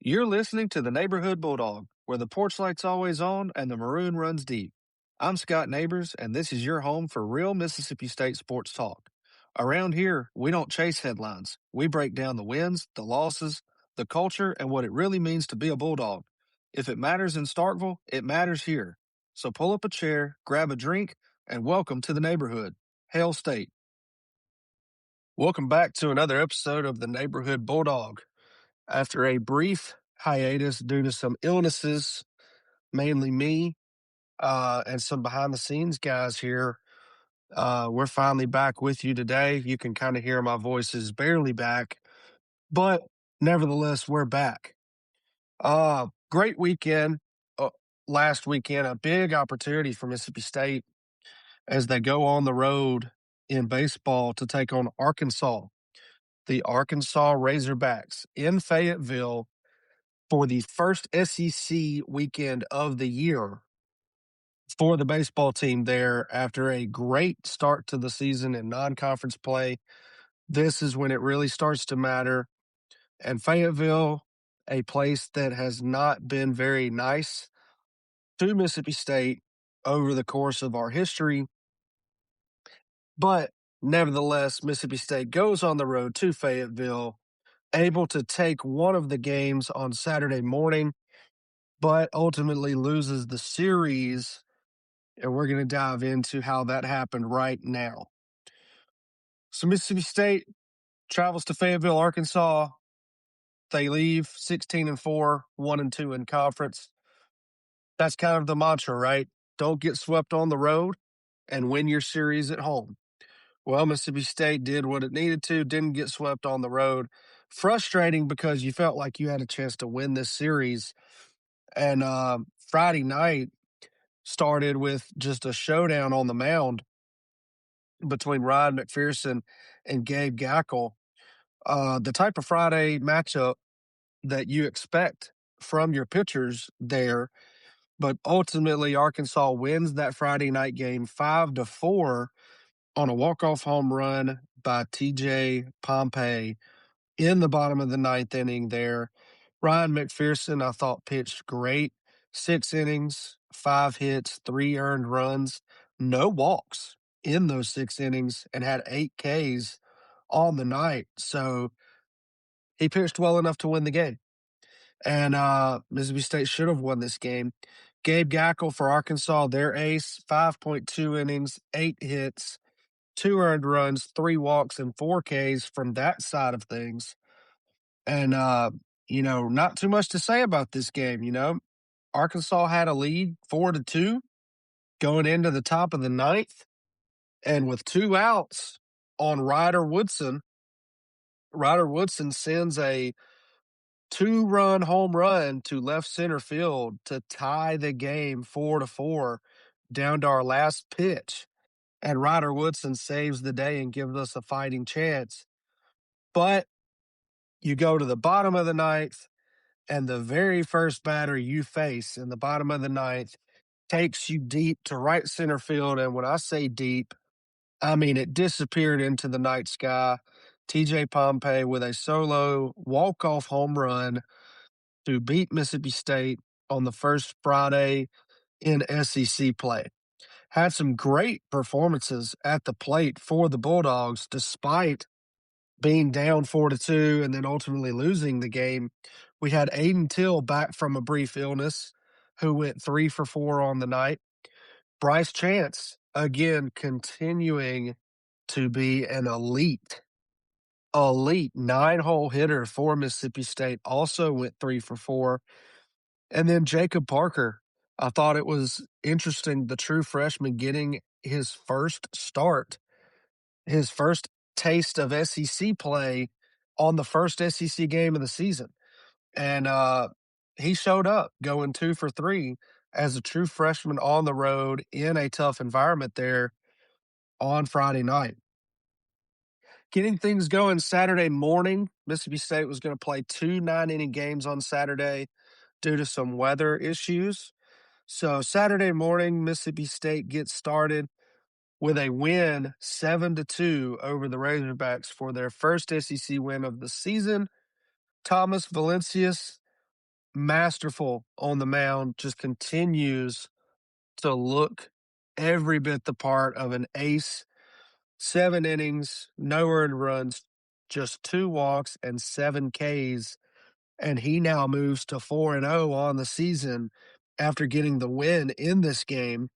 You're listening to the Neighborhood Bulldog, where the porch light's always on and the maroon runs deep. I'm Scott Neighbors, and this is your home for real Mississippi State sports talk. Around here, we don't chase headlines. We break down the wins, the losses, the culture, and what it really means to be a Bulldog. If it matters in Starkville, it matters here. So pull up a chair, grab a drink, and welcome to the neighborhood. Hail State. Welcome back to another episode of the Neighborhood Bulldog. After a brief hiatus due to some illnesses, mainly me, and some behind the scenes guys here, we're finally back with you today. You can kind of hear my voice is barely back, but nevertheless, we're back. Great weekend last weekend, a big opportunity for Mississippi State as they go on the road in baseball to take on Arkansas, the Arkansas Razorbacks in Fayetteville for the first SEC weekend of the year for the baseball team there after a great start to the season in non-conference play. This is when it really starts to matter. And Fayetteville, a place that has not been very nice to Mississippi State over the course of our history. But nevertheless, Mississippi State goes on the road to Fayetteville, able to take one of the games on Saturday morning, but ultimately loses the series. And we're going to dive into how that happened right now. So Mississippi State travels to Fayetteville, Arkansas. They leave 16-4, 1-2 in conference. That's kind of the mantra, right? Don't get swept on the road and win your series at home. Well, Mississippi State did what it needed to, didn't get swept on the road. Frustrating because you felt like you had a chance to win this series. And Friday night started with just a showdown on the mound between Ryan McPherson and Gabe Gackle. The type of Friday matchup that you expect from your pitchers there. But ultimately, Arkansas wins that Friday night game 5-4 on a walk-off home run by TJ Pompey in the bottom of the ninth inning there. Ryan McPherson, I thought, pitched great. 6 innings, 5 hits, 3 earned runs, no walks in those 6 innings, and had 8 Ks on the night. So he pitched well enough to win the game. And Mississippi State should have won this game. Gabe Gackle for Arkansas, their ace, 5.2 innings, 8 hits, 2 earned runs, 3 walks, and 4 Ks from that side of things. And, not too much to say about this game, Arkansas had a lead 4-2 going into the top of the ninth. And with 2 outs on Ryder Woodson sends a 2-run home run to left center field to tie the game 4-4 down to our last pitch. And Ryder Woodson saves the day and gives us a fighting chance. But you go to the bottom of the ninth, and the very first batter you face in the bottom of the ninth takes you deep to right center field. And when I say deep, I mean it disappeared into the night sky. TJ Pompey with a solo walk-off home run to beat Mississippi State on the first Friday in SEC play. Had some great performances at the plate for the Bulldogs, despite being down 4-2 and then ultimately losing the game. We had Aiden Till back from a brief illness, who went 3 for 4 on the night. Bryce Chance, again, continuing to be an elite 9-hole hitter for Mississippi State, also went 3 for 4. And then Jacob Parker, I thought it was interesting, the true freshman getting his first start, his first taste of SEC play on the first SEC game of the season. And he showed up going 2 for 3 as a true freshman on the road in a tough environment there on Friday night. Getting things going Saturday morning, Mississippi State was going to play 2 9-inning games on Saturday due to some weather issues. So Saturday morning, Mississippi State gets started with a win 7-2 over the Razorbacks for their first SEC win of the season. Thomas Valencius masterful on the mound, just continues to look every bit the part of an ace. 7 innings, no earned runs, just 2 walks and 7 Ks, and he now moves to 4-0 on the season after getting the win in this game.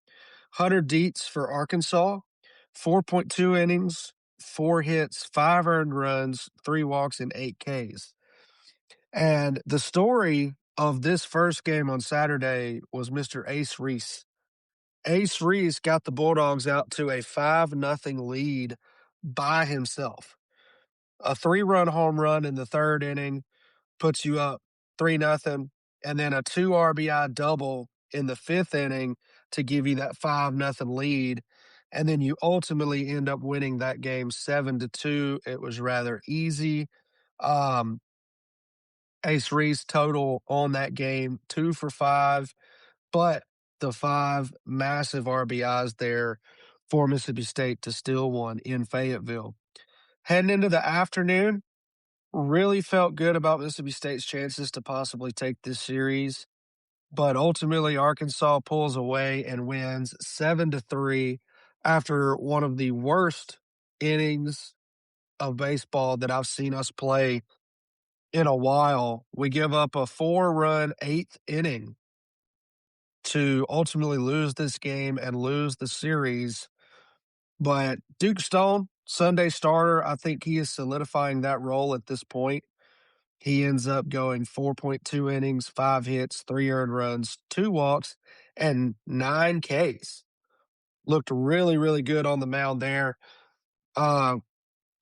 Hunter Dietz for Arkansas, 4.2 innings, 4 hits, 5 earned runs, 3 walks, and 8 Ks. And the story of this first game on Saturday was Mr. Ace Reese. Ace Reese got the Bulldogs out to a 5-0 lead by himself. A 3-run home run in the third inning puts you up 3-0, and then a 2 RBI double in the fifth inning to give you that 5-0 lead. And then you ultimately end up winning that game 7-2. It was rather easy. Um, Ace Reese total on that game 2 for 5, but the 5 massive RBIs there for Mississippi State to steal one in Fayetteville. Heading into the afternoon, really felt good about Mississippi State's chances to possibly take this series, but ultimately Arkansas pulls away and wins 7-3 after one of the worst innings of baseball that I've seen us play in a while. We give up a 4-run 8th inning to ultimately lose this game and lose the series. But Duke Stone, Sunday starter, I think he is solidifying that role at this point. He ends up going 4.2 innings, 5 hits, 3 earned runs, 2 walks, and 9 Ks. Looked really, really good on the mound there. Uh,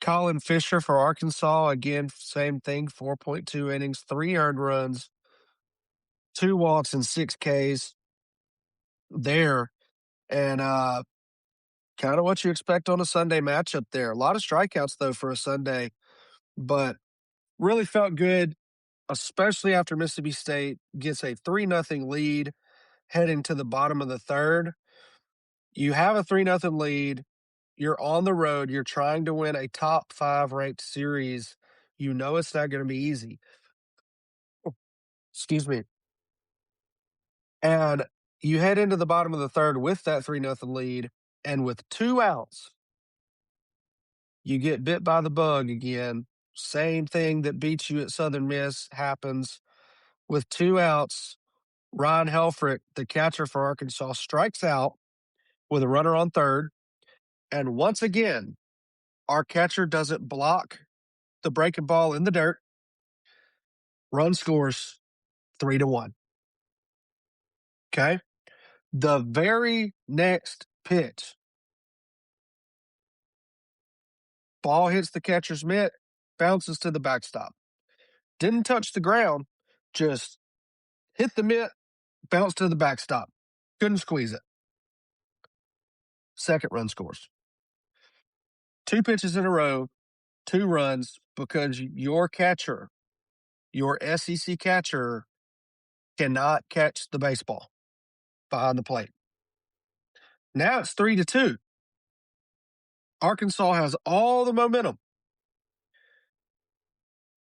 Colin Fisher for Arkansas, again, same thing, 4.2 innings, 3 earned runs, 2 walks, and 6 Ks there. And kind of what you expect on a Sunday matchup there. A lot of strikeouts, though, for a Sunday, but really felt good, especially after Mississippi State gets a 3-0 lead heading to the bottom of the third. You have a 3-0 lead. You're on the road. You're trying to win a top 5 ranked series. You know it's not going to be easy. Excuse me. And you head into the bottom of the third with that 3-0 lead. And with 2 outs, you get bit by the bug again. Same thing that beats you at Southern Miss happens. With 2 outs, Ryan Helfrich, the catcher for Arkansas, strikes out with a runner on third. And once again, our catcher doesn't block the breaking ball in the dirt. Run scores 3-1. Okay. The very next pitch, ball hits the catcher's mitt, bounces to the backstop. Didn't touch the ground, just hit the mitt, bounced to the backstop. Couldn't squeeze it. Second run scores. 2 pitches in a row, 2 runs because your catcher, your SEC catcher, cannot catch the baseball behind the plate. Now it's 3-2. Arkansas has all the momentum.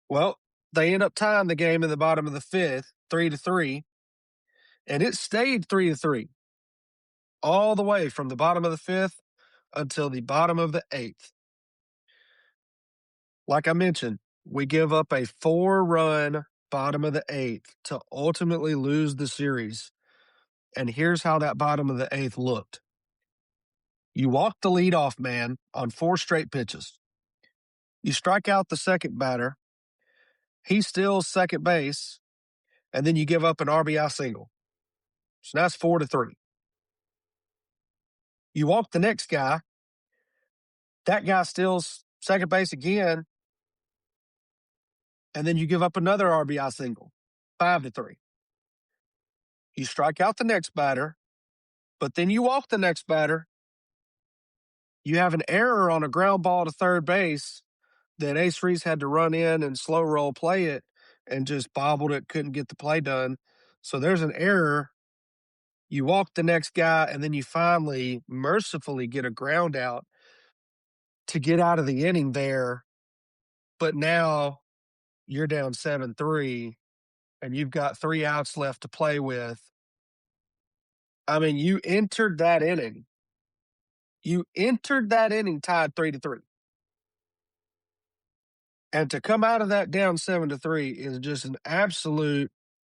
Well, they end up tying the game in the bottom of the 5th, 3-3, and it stayed 3-3 all the way from the bottom of the 5th until the bottom of the 8th. Like I mentioned, we give up a 4-run bottom of the 8th to ultimately lose the series. And here's how that bottom of the 8th looked. You walk the leadoff man on 4 straight pitches. You strike out the second batter. He steals second base, and then you give up an RBI single. So that's 4-3. You walk the next guy. That guy steals second base again, and then you give up another RBI single. 5-3. You strike out the next batter, but then you walk the next batter. You have an error on a ground ball to third base that Ace Reese had to run in and slow roll play it and just bobbled it, couldn't get the play done. So there's an error. You walk the next guy, and then you finally, mercifully get a ground out to get out of the inning there. But now you're down 7-3, and you've got 3 outs left to play with. I mean, you entered that inning. You entered that inning tied 3-3. And to come out of that down 7-3 is just an absolute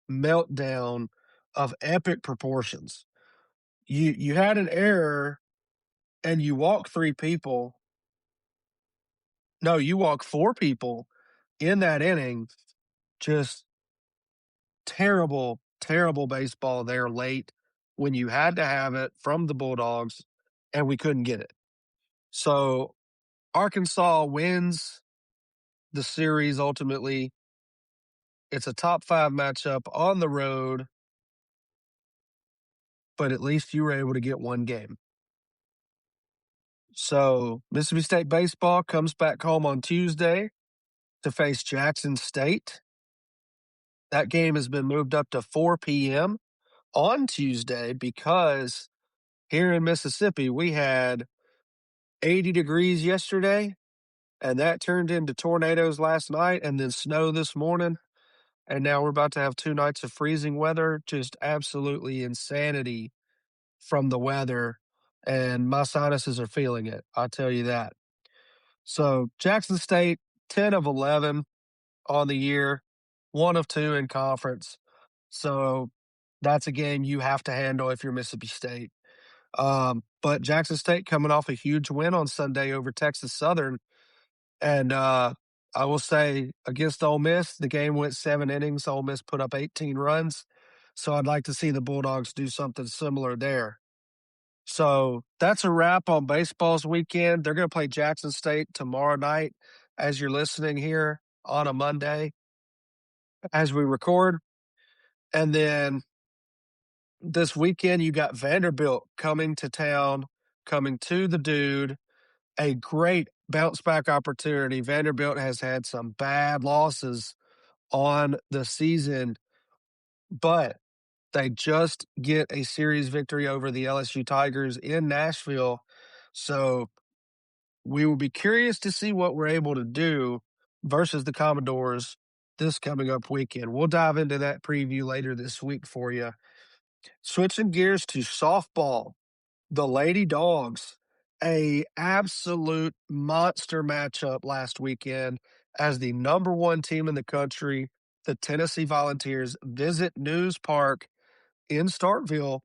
meltdown of epic proportions. You had an error and you walked 3 people. No, you walked 4 people in that inning. Just terrible, terrible baseball there late when you had to have it from the Bulldogs and we couldn't get it. So Arkansas wins the series ultimately. It's a top 5 matchup on the road, but at least you were able to get one game. So Mississippi State baseball comes back home on Tuesday to face Jackson State. That game has been moved up to 4 p.m. on Tuesday because here in Mississippi, we had 80 degrees yesterday, and that turned into tornadoes last night and then snow this morning. And now we're about to have 2 nights of freezing weather, just absolutely insanity from the weather. And my sinuses are feeling it. I'll tell you that. So Jackson State, 10 of 11 on the year, 1 of 2 in conference. So that's a game you have to handle if you're Mississippi State. But Jackson State coming off a huge win on Sunday over Texas Southern. And I will say against Ole Miss, the game went 7 innings. Ole Miss put up 18 runs. So I'd like to see the Bulldogs do something similar there. So that's a wrap on baseball's weekend. They're going to play Jackson State tomorrow night as you're listening here on a Monday as we record. And then this weekend, you got Vanderbilt coming to town, coming to the Dude. A great bounce back opportunity. Vanderbilt has had some bad losses on the season, but they just get a series victory over the LSU Tigers in Nashville. So we will be curious to see what we're able to do versus the Commodores this coming up weekend. We'll dive into that preview later this week for you. Switching gears to softball, the Lady Dogs, a absolute monster matchup last weekend as the number 1 team in the country, the Tennessee Volunteers, visit News Park in Starkville,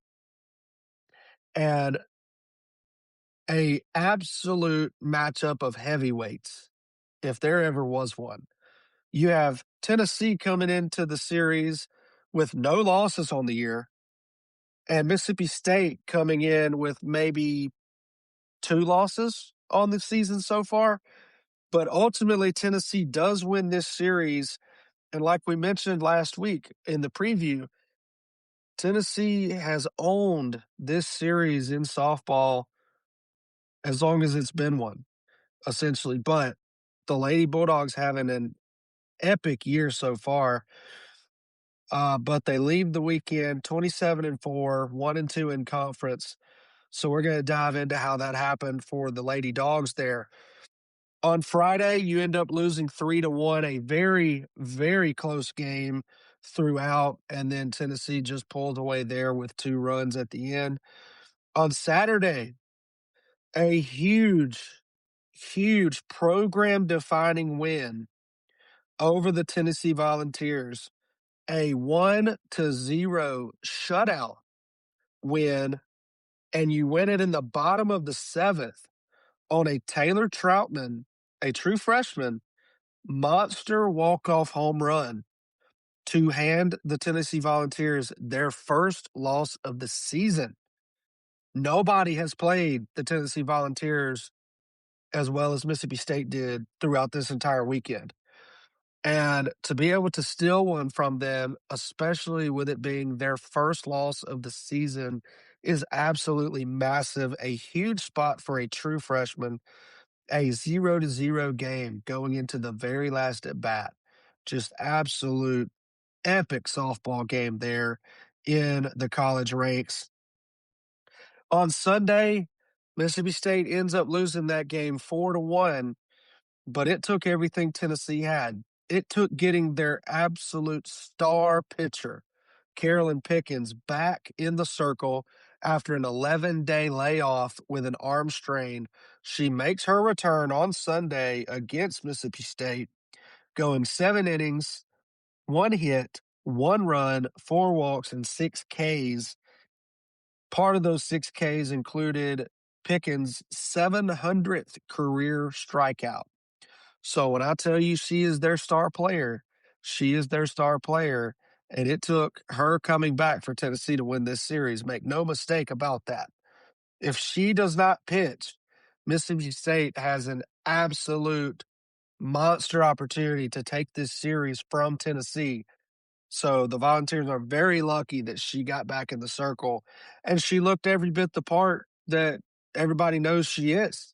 and a absolute matchup of heavyweights, if there ever was one. You have Tennessee coming into the series with no losses on the year, and Mississippi State coming in with maybe 2 losses on the season so far. But ultimately, Tennessee does win this series. And like we mentioned last week in the preview, Tennessee has owned this series in softball as long as it's been one, essentially. But the Lady Bulldogs having an epic year so far. But they leave the weekend 27-4, 1-2 in conference. So we're going to dive into how that happened for the Lady Dogs there. On Friday, you end up losing 3-1, a very, very close game throughout, and then Tennessee just pulled away there with 2 runs at the end. On Saturday, a huge, huge program-defining win over the Tennessee Volunteers, a 1-0 shutout win, and you win it in the bottom of the 7th on a Taylor Troutman, a true freshman, monster walk-off home run to hand the Tennessee Volunteers their first loss of the season. Nobody has played the Tennessee Volunteers as well as Mississippi State did throughout this entire weekend. And to be able to steal one from them, especially with it being their first loss of the season, is absolutely massive. A huge spot for a true freshman. A 0-0 game going into the very last at bat. Just absolute epic softball game there in the college ranks. On Sunday, Mississippi State ends up losing that game 4-1, but it took everything Tennessee had. It took getting their absolute star pitcher, Carolyn Pickens, back in the circle after an 11-day layoff with an arm strain. She makes her return on Sunday against Mississippi State, going 7 innings, 1 hit, 1 run, 4 walks, and 6 Ks. Part of those 6 Ks included Pickens' 700th career strikeout. So when I tell you she is their star player, she is their star player. And it took her coming back for Tennessee to win this series. Make no mistake about that. If she does not pitch, Mississippi State has an absolute monster opportunity to take this series from Tennessee. So the Volunteers are very lucky that she got back in the circle, and she looked every bit the part that everybody knows she is.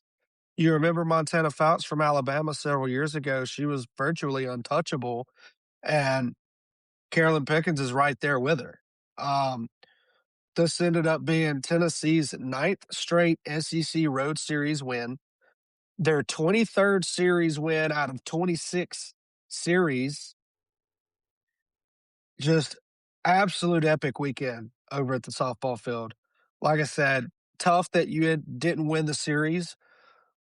You remember Montana Fouts from Alabama several years ago? She was virtually untouchable, and Carolyn Pickens is right there with her. Um, this ended up being Tennessee's 9th straight SEC Road Series win, their 23rd series win out of 26 series. Just absolute epic weekend over at the softball field. Like I said, tough that you didn't win the series,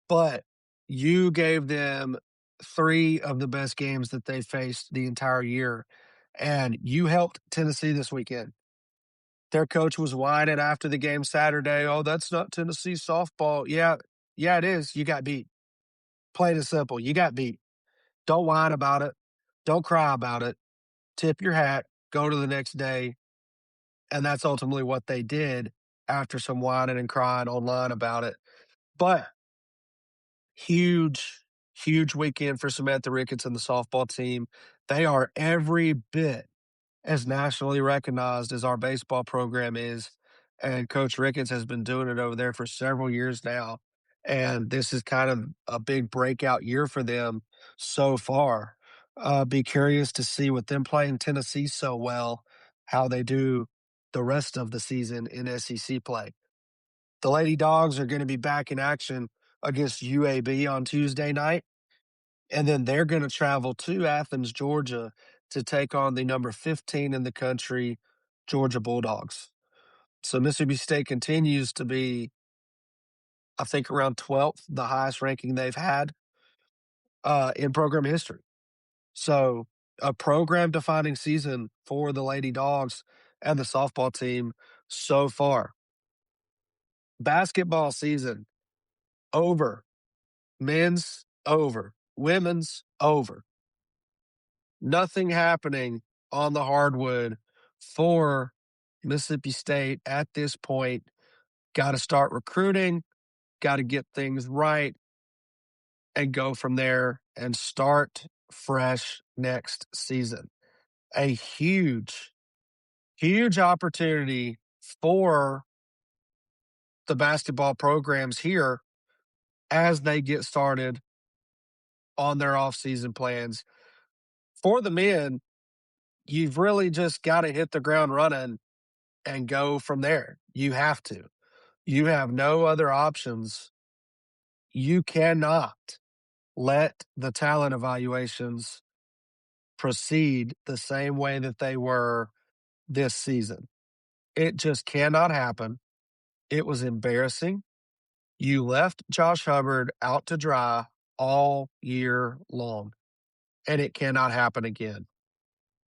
but you gave them 3 of the best games that they faced the entire year, and you helped Tennessee this weekend. Their coach was whining after the game Saturday, "Oh, that's not Tennessee softball." Yeah, it is. You got beat. Plain and simple, you got beat. Don't whine about it. Don't cry about it. Tip your hat, go to the next day, and that's ultimately what they did after some whining and crying online about it. But huge, huge weekend for Samantha Ricketts and the softball team. They are every bit as nationally recognized as our baseball program is. And Coach Ricketts has been doing it over there for several years now. And this is kind of a big breakout year for them so far. Be curious to see with them playing Tennessee so well, how they do the rest of the season in SEC play. The Lady Dogs are going to be back in action against UAB on Tuesday night. And then they're going to travel to Athens, Georgia to take on the number 15 in the country, Georgia Bulldogs. So Mississippi State continues to be, I think, around 12th, the highest ranking they've had in program history. So a program-defining season for the Lady Dogs and the softball team so far. Basketball season over. Men's over. Women's over. Nothing happening on the hardwood for Mississippi State at this point. Got to start recruiting, got to get things right, and go from there and start fresh next season. A huge, huge opportunity for the basketball programs here as they get started on their offseason plans. For the men, you've really just got to hit the ground running and go from there. You have to. You have no other options. You cannot let the talent evaluations proceed the same way that they were this season. It just cannot happen. It was embarrassing. You left Josh Hubbard out to dry all year long, and it cannot happen again.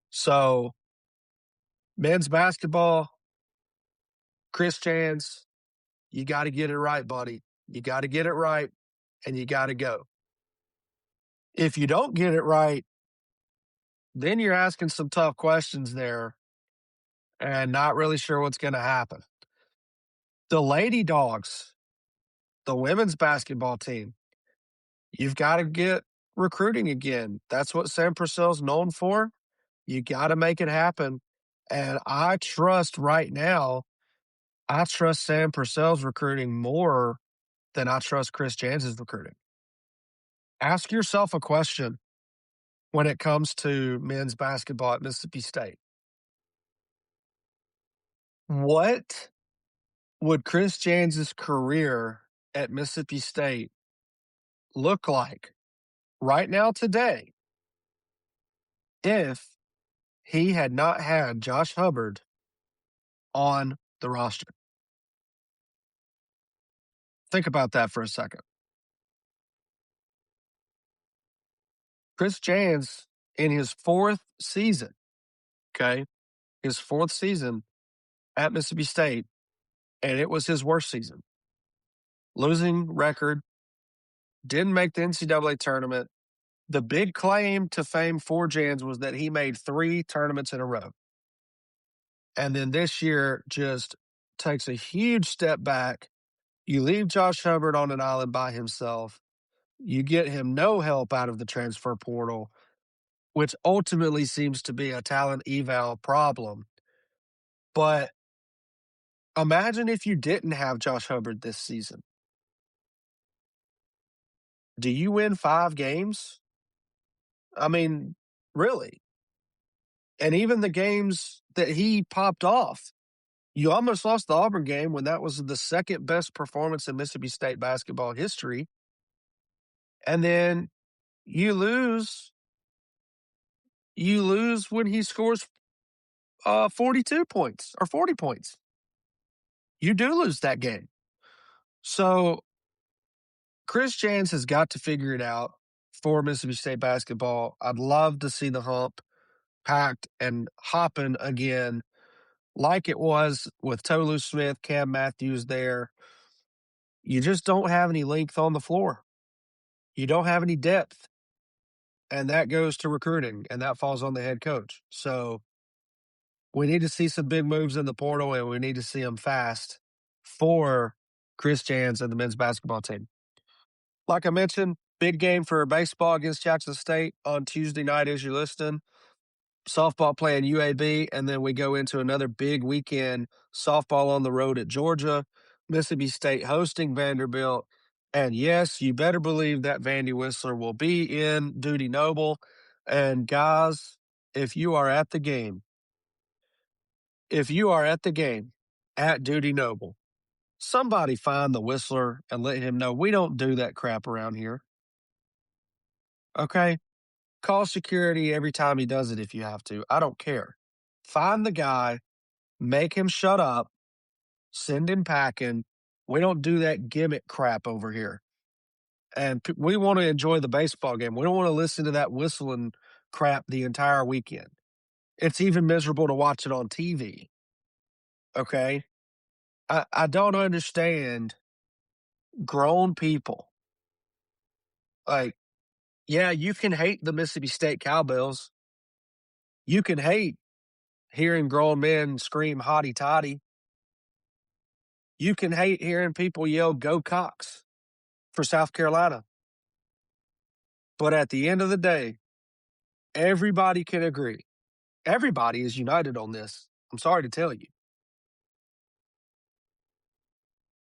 So, men's basketball, Chris Jans, you got to get it right, buddy. You got to get it right, and you got to go. If you don't get it right, then you're asking some tough questions there and not really sure what's going to happen. The Lady Dogs, the women's basketball team, you've got to get recruiting again. That's what Sam Purcell's known for. You got to make it happen. And I trust right now, I trust Sam Purcell's recruiting more than I trust Chris Jans's recruiting. Ask yourself a question when it comes to men's basketball at Mississippi State. What would Chris Jans's career at Mississippi State look like right now today if he had not had Josh Hubbard on the roster. Think about that for a second. Chris Jans, in his fourth season, okay, his fourth season at Mississippi State, and it was his worst season. Losing record, didn't make the NCAA tournament. The big claim to fame for Jans was that he made 3 tournaments in a row. And then this year just takes a huge step back. You leave Josh Hubbard on an island by himself. You get him no help out of the transfer portal, which ultimately seems to be a talent eval problem. But imagine if you didn't have Josh Hubbard this season. Do you win 5 games? I mean, really? And even the games that he popped off, you almost lost the Auburn game when that was the second best performance in Mississippi State basketball history. And then you lose when he scores 42 points or 40 points. You do lose that game. So Chris Jans has got to figure it out for Mississippi State basketball. I'd love to see the hump packed and hopping again like it was with Tolu Smith, Cam Matthews there. You just don't have any length on the floor. You don't have any depth. And that goes to recruiting, and that falls on the head coach. So we need to see some big moves in the portal, and we need to see them fast for Chris Jans and the men's basketball team. Like I mentioned, big game for baseball against Jackson State on Tuesday night as you're listening. Softball playing UAB, and then we go into another big weekend, softball on the road at Georgia, Mississippi State hosting Vanderbilt. And yes, you better believe that Vandy Whistler will be in Duty Noble. And guys, if you are at the game at Duty Noble, somebody find the Whistler and let him know we don't do that crap around here. Okay? Call security every time he does it if you have to. I don't care. Find the guy, make him shut up, send him packing. We don't do that gimmick crap over here. And we want to enjoy the baseball game. We don't want to listen to that whistling crap the entire weekend. It's even miserable to watch it on TV. Okay? I don't understand grown people. Like, yeah, you can hate the Mississippi State Cowbells. You can hate hearing grown men scream hotty toddy. You can hate hearing people yell go Cox for South Carolina. But at the end of the day, everybody can agree. Everybody is united on this. I'm sorry to tell you.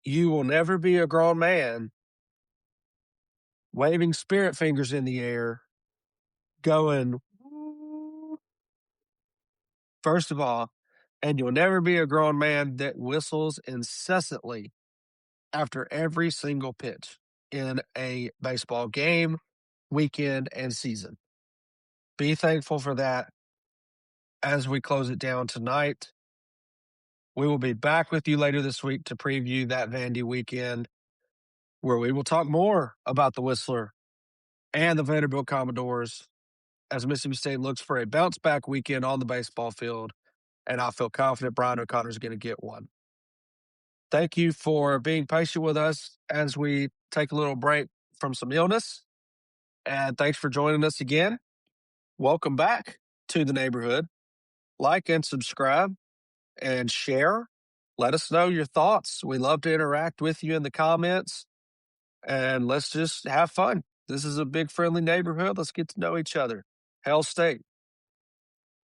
You will never be a grown man waving spirit fingers in the air, going, first of all, and you'll never be a grown man that whistles incessantly after every single pitch in a baseball game, weekend, and season. Be thankful for that as we close it down tonight. We will be back with you later this week to preview that Vandy weekend, where we will talk more about the Whistler and the Vanderbilt Commodores as Mississippi State looks for a bounce-back weekend on the baseball field, and I feel confident Brian O'Connor is going to get one. Thank you for being patient with us as we take a little break from some illness, and thanks for joining us again. Welcome back to the neighborhood. Like and subscribe and share. Let us know your thoughts. We love to interact with you in the comments, and let's just have fun. This is a big, friendly neighborhood. Let's get to know each other. Hell State.